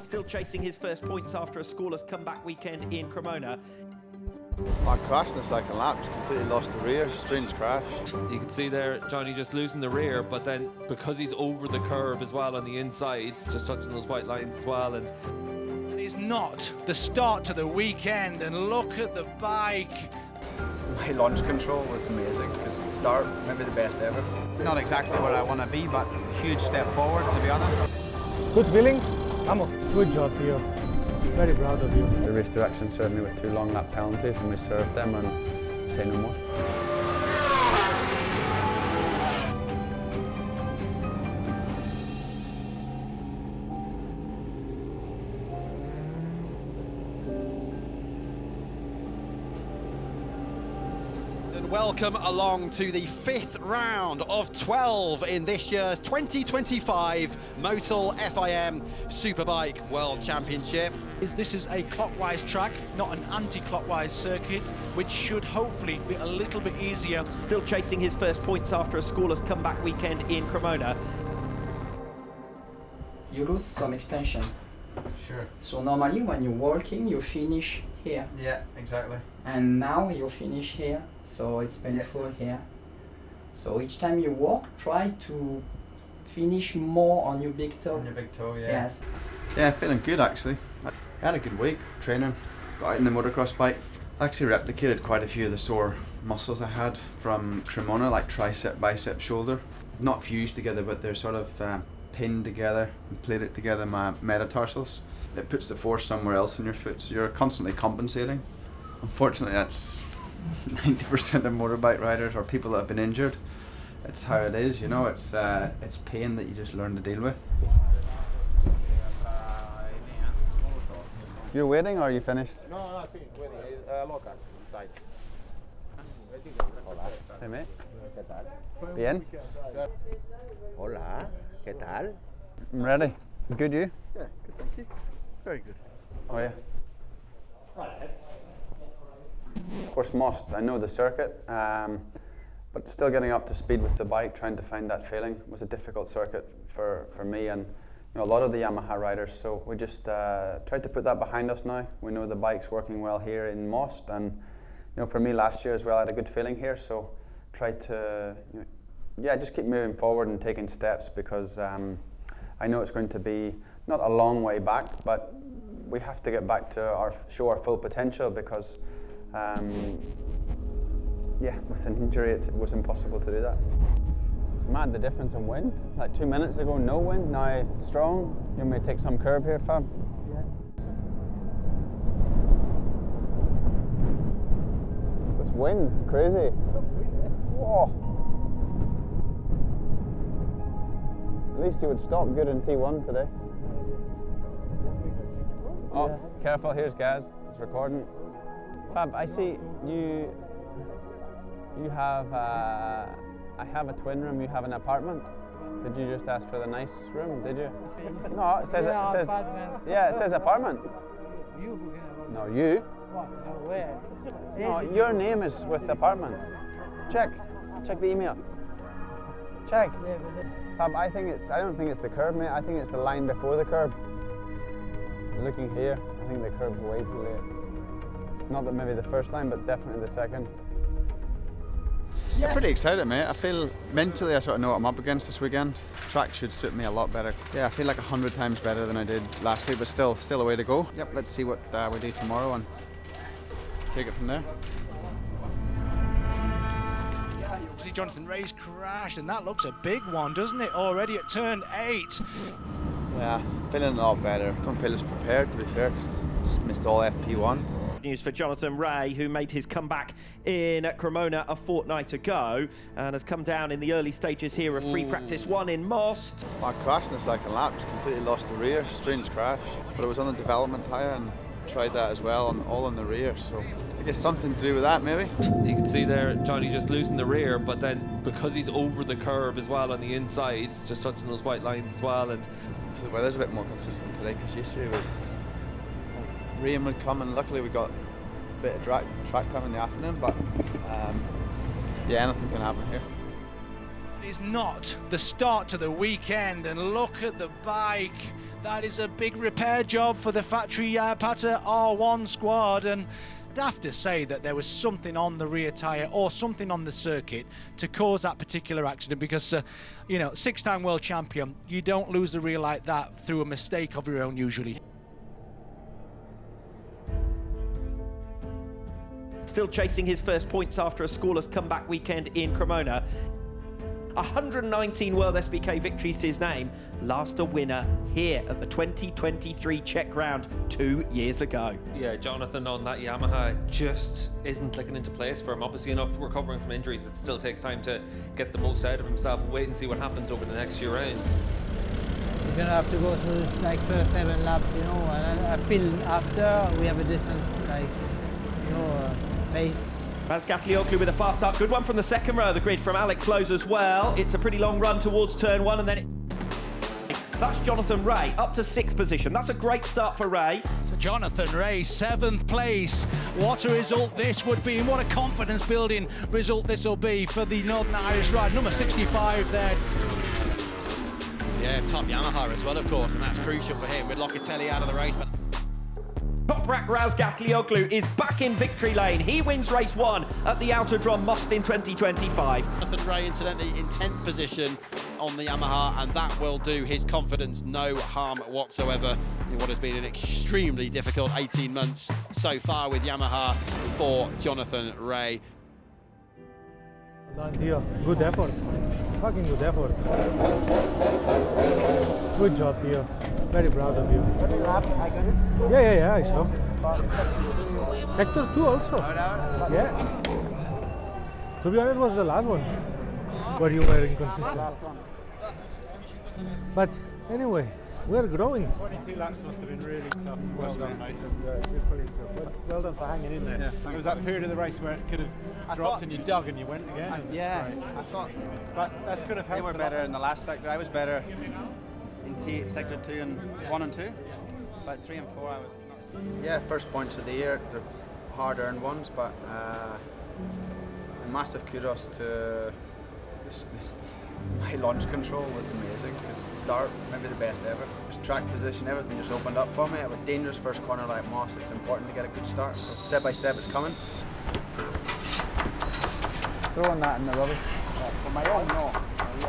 Still chasing his first points after a scoreless comeback weekend in Cremona. I crashed in the second lap, just completely lost the rear, strange crash. You can see there Johnny just losing the rear, but then because he's over the curb as well on the inside, just touching those white lines as well. And it's not the start to the weekend, and look at the bike. My launch control was amazing because the start, maybe the best ever. Not exactly where I want to be, but a huge step forward, to be honest. Good feeling. Vamos. Good job, Theo. Very proud of you. The race direction served me with 2 long lap penalties, and we served them and say no more. Welcome along to the 5th round of 12 in this year's 2025 Motul FIM Superbike World Championship. This is a clockwise track, not an anti-clockwise circuit, which should hopefully be a little bit easier. Still chasing his first points after a scoreless comeback weekend in Cremona. You lose some extension. Sure. So normally when you're walking, you finish here. Yeah, exactly. And now you finish here, so it's painful here. So each time you walk, try to finish more on your big toe. On your big toe, yeah. Yes. Yeah, feeling good actually. I had a good week training, got out in the motocross bike. I actually replicated quite a few of the sore muscles I had from Cremona, like tricep, bicep, shoulder. Not fused together, but they're sort of pinned together and plated together, my metatarsals. It puts the force somewhere else in your foot, so you're constantly compensating. Unfortunately, that's 90% of motorbike riders or people that have been injured. It's how it is, you know. It's pain that you just learn to deal with. You're waiting or are you finished? No, I finished waiting. Loka, inside. Hola. Hey mate. ¿Qué tal? Bien? Hola, ¿qué tal? I'm ready. Good, you? Yeah, good, thank you. Very good. Oh yeah. Of course, Most. I know the circuit, but still getting up to speed with the bike, trying to find that feeling was a difficult circuit for me and a lot of the Yamaha riders. So we just tried to put that behind us now. We know the bike's working well here in Most, and for me last year as well, I had a good feeling here. So try to just keep moving forward and taking steps, because I know it's going to be not a long way back, but we have to get back to show our full potential, because with an injury it was impossible to do that. It's mad the difference in wind. Like 2 minutes ago no wind, now strong. You may take some curb here, Fab? Yeah. This wind's crazy. Whoa. At least you would stop good in T1 today. Oh, yeah. Careful, here's Gaz, it's recording. Fab, I see you have, I have a twin room, you have an apartment. Did you just ask for the nice room, did you? No, it says apartment. You? No, you. What? No, where? No, your name is with the apartment. Check the email. Check. Fab, I don't think it's the curb, mate. I think it's the line before the curb. Looking here, I think the curb's way too late. It's not that maybe the first line, but definitely the second. Yeah, pretty excited, mate. I feel mentally I sort of know what I'm up against this weekend. Track should suit me a lot better. Yeah, I feel like 100 times better than I did last week, but still a way to go. Yep, let's see what we do tomorrow and take it from there. See Jonathan Ray's crashed, and that looks a big one, doesn't it? Already at turn 8. Yeah, feeling a lot better. Don't feel as prepared, to be fair, because just missed all FP1. News for Jonathan Ray, who made his comeback in Cremona a fortnight ago and has come down in the early stages here of free practice 1 in Most. I crashed in the second lap, just completely lost the rear, strange crash. But it was on the development tyre and tried that as well, all on the rear. So I guess something to do with that, maybe. you can see there Johnny just losing the rear, but then because he's over the curb as well on the inside, just touching those white lines as well. And the weather's a bit more consistent today, because yesterday was rain would come, and luckily we got a bit of track time in the afternoon, but yeah, anything can happen here. is not the start to the weekend, and look at the bike. That is a big repair job for the factory Pata R1 squad, and I'd have to say that there was something on the rear tyre or something on the circuit to cause that particular accident, because you know, 6-time world champion, you don't lose the rear like that through a mistake of your own usually. Still chasing his first points after a scoreless comeback weekend in Cremona. 119 WorldSBK victories to his name. Last a winner here at the 2023 Czech round 2 years ago. Yeah, Jonathan on that Yamaha just isn't clicking into place for him. Obviously enough recovering from injuries, it still takes time to get the most out of himself. We'll wait and see what happens over the next few rounds. We're gonna have to go through this like first 7 laps, you know, and I feel after we have a decent, like, you know, pace. Razgatlioglu with a fast start. Good one from the second row of the grid from Alex Lowe's as well. It's a pretty long run towards turn 1, and then that's Jonathan Ray up to 6th position. That's a great start for Ray. So Jonathan Ray, 7th place. What a result this would be, and what a confidence building result this will be for the Northern Irish ride. Number 65 there. Yeah, top Yamaha as well, of course, and that's crucial for him with Locatelli out of the race. But Toprak Razgatlioglu is back in victory lane. He wins race 1 at the Autodrom Most in 2025. Jonathan Ray, incidentally, in 10th position on the Yamaha, and that will do his confidence no harm whatsoever in what has been an extremely difficult 18 months so far with Yamaha for Jonathan Ray. Tío, good effort. Fucking good effort. Good job, Tío. Very proud of you. Yeah, I saw. Sector 2 also. Yeah. To be honest, was the last one where you were inconsistent. But anyway, we're growing. 22 laps must have been really tough. Well done, mate. Well done for hanging in there. Yeah, there was that period of the race where it could have dropped and you dug and you went again. Yeah, I thought. But that's going to help. They were better in the last sector. I was better in sector 2 and 1 and 2. About 3 and 4 I was not so. Yeah, first points of the year. They're hard earned ones, but massive kudos to my launch control was amazing, because the start, maybe the best ever. Just track position, everything just opened up for me. With dangerous first corner like Moss, it's important to get a good start. So step by step it's coming. Throwing that in the rubbish. Yeah, for my own, no.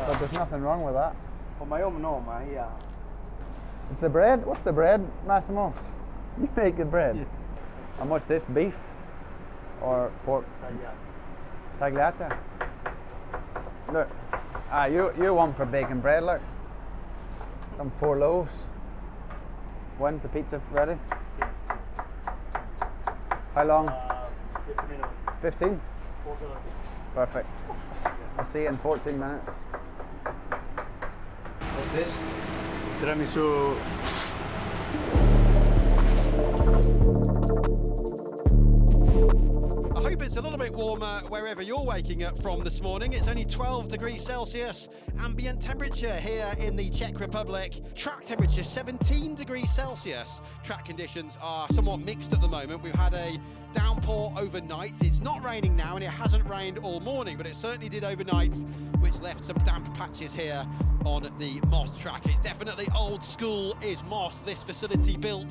But there's nothing wrong with that. For my own, no, It's the bread? What's the bread, Massimo? You make the bread. Yes. And what's this, beef? Or pork? Tagliatelle. Look. You're one for baking bread, look. Some 4 loaves. When's the pizza ready? How long? 15 minutes. 15? Perfect. I'll see you in 14 minutes. What's this? Tiramisu. I hope it's a little bit warmer wherever you're waking up from this morning. It's only 12 degrees Celsius ambient temperature here in the Czech Republic. Track temperature 17 degrees Celsius. Track conditions are somewhat mixed at the moment. We've had a downpour overnight. It's not raining now, and it hasn't rained all morning, but it certainly did overnight, which left some damp patches here on the Moss track. It's definitely old school is Moss. This facility built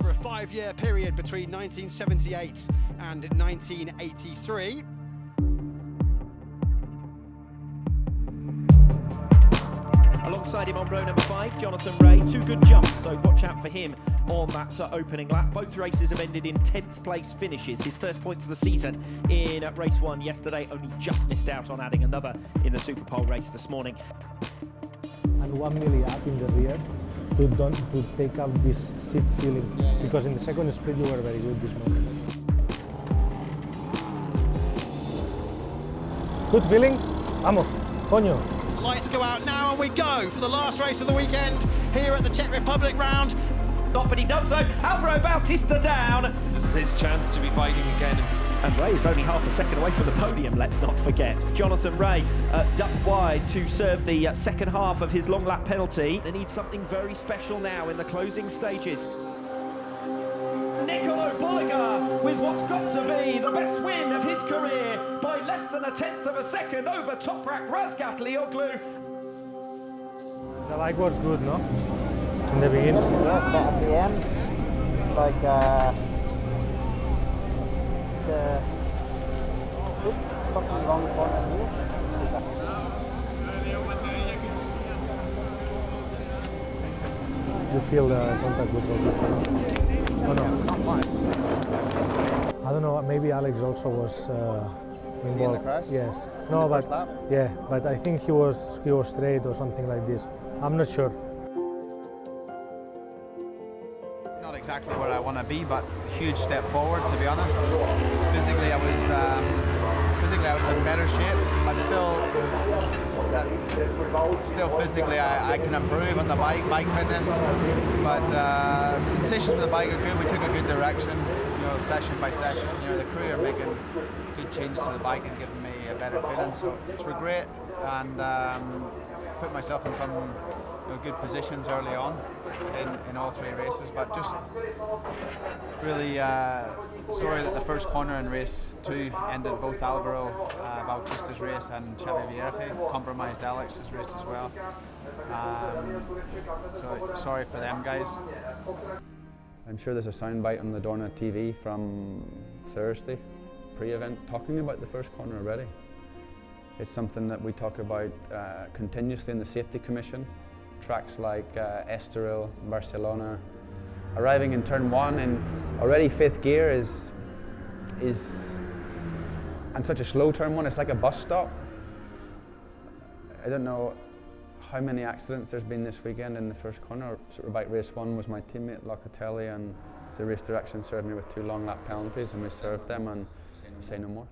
for a 5-year period between 1978 and 1983. Alongside him on row number 5, Jonathan Ray. 2 good jumps, so watch out for him on that opening lap. Both races have ended in 10th place finishes. His first points of the season in race 1 yesterday, only just missed out on adding another in the Superpole race this morning. And 1 milli up in the rear to take out this seat feeling, because in the second split you were very good this morning. Good feeling? Vamos, coño. The lights go out now and we go for the last race of the weekend here at the Czech Republic round. But he does so. Alvaro Bautista down. This is his chance to be fighting again. And Ray is only half a second away from the podium, let's not forget. Jonathan Ray ducked wide to serve the second half of his long lap penalty. They need something very special now in the closing stages. Nicolo Bolliger with what's got to be the best win of his career by less than 1/10 of a second over Toprak Razgatlioglu. The bike was good, no? In the beginning. Yes, but at the end, like the fucking long corner here. You feel the contact with all this time? Oh, no. Not much. I don't know, maybe Alex also was involved. in the crash? Yes. No, but first lap? yeah, but I think he was straight or something like this. I'm not sure. Not exactly where I want to be, but huge step forward, to be honest. Physically, I was in better shape, but still physically I can improve on the bike fitness. But sensations with the bike are good. We took a good direction, you know, session by session. You know, the crew are making good changes to the bike and giving me a better feeling. So it's great, and put myself in some good positions early on in all 3 races. But just really sorry that the first corner in race 2 ended both Alvaro Bautista's race and Xavi Vierge compromised Alex's race as well. So sorry for them guys. I'm sure there's a soundbite on the Dorna TV from Thursday, pre-event, talking about the first corner already. It's something that we talk about continuously in the Safety Commission. Tracks like Estoril, Barcelona, arriving in turn 1 in already 5th gear is and such a slow turn 1, it's like a bus stop. I don't know how many accidents there's been this weekend in the first corner. Superbike race 1 was my teammate Loka, and the race direction served me with 2 long lap penalties, and we served them and say no more.